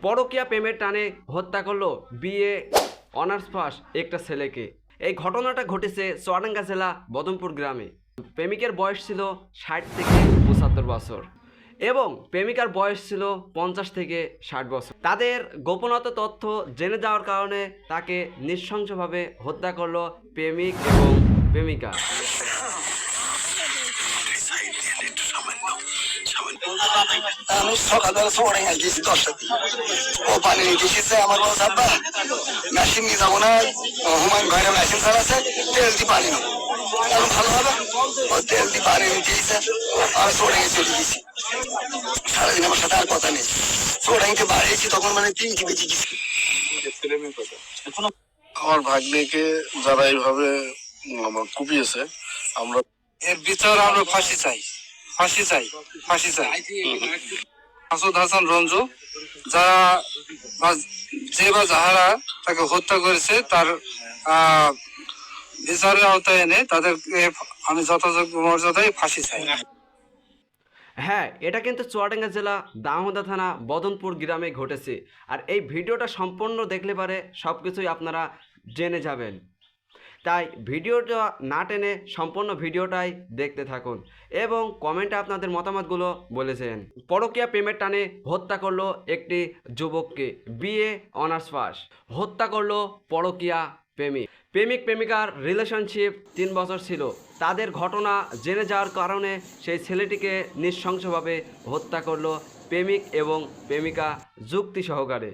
পরকীয়া প্রেমের টানে হত্যা করলো বিএ অনার্স পাস একটা ছেলেকে। এই ঘটনাটা ঘটেছে চুয়াডাঙ্গা জেলা বদমপুর গ্রামে। প্রেমিকের বয়স ছিল 60 থেকে 75 বছর এবং প্রেমিকার বয়স ছিল 50 থেকে 60 বছর। তাদের গোপনতা তথ্য জেনে যাওয়ার কারণে তাকে নৃশংসভাবে হত্যা করলো প্রেমিক এবং প্রেমিকা। আমি সকালবেলা চুয়াডাঙ্গা গেছি 10টার দিকে। ও পানি নিতে এসেছে, আমার বড় আব্বা মেশিন নিয়ে যাবো না, হুমায়ুন ভাইরা মেশিন চালাচ্ছে, তেল দিয়ে পানি নেবো, কারণ ভালো হবে। ও তেল দিয়ে পানি নিতে এসেছে, আমি চুয়াডাঙ্গা চলে গেছি। সারাদিন আমার সাথে আর কথা নেই। চুয়াডাঙ্গাতে বাড়িয়েছি তখন মানে 3টি বেজে গেছি। আমার ভাগ্নেকে যারা এইভাবে কুপিয়েছে, আমরা এর বিচার আমরা ফাঁসি চাই, ফাঁসি চাই, ফাঁসি চাই। মাসুদ হাসান রঞ্জু যারা যে বা যাহারা তাকে হত্যা করেছে তার বিচারের আওতায় এনে তাদেরকে আমি যথাযোগ্য মর্যাদায় ফাঁসি চাই। হ্যাঁ, এটা কিন্তু চুয়াডাঙ্গা জেলা দামোদা থানা বদনপুর গ্রামে ঘটেছে। আর এই ভিডিওটা সম্পূর্ণ দেখলে পারে সব কিছুই আপনারা জেনে যাবেন। তাই ভিডিওটা না টেনে সম্পূর্ণ ভিডিওটাই দেখতে থাকুন এবং কমেন্টে আপনাদের মতামতগুলো বলেছেন। পরকীয়া প্রেমের টানে হত্যা করলো একটি যুবককে, বিএ অনার্স পাস। হত্যা করলো পরকীয়া প্রেমিক। প্রেমিক প্রেমিকার রিলেশনশিপ 3 বছর ছিল। তাদের ঘটনা জেনে যাওয়ার কারণে সেই ছেলেটিকে নৃশংসভাবে হত্যা করলো প্রেমিক এবং প্রেমিকা যুক্তি সহকারে।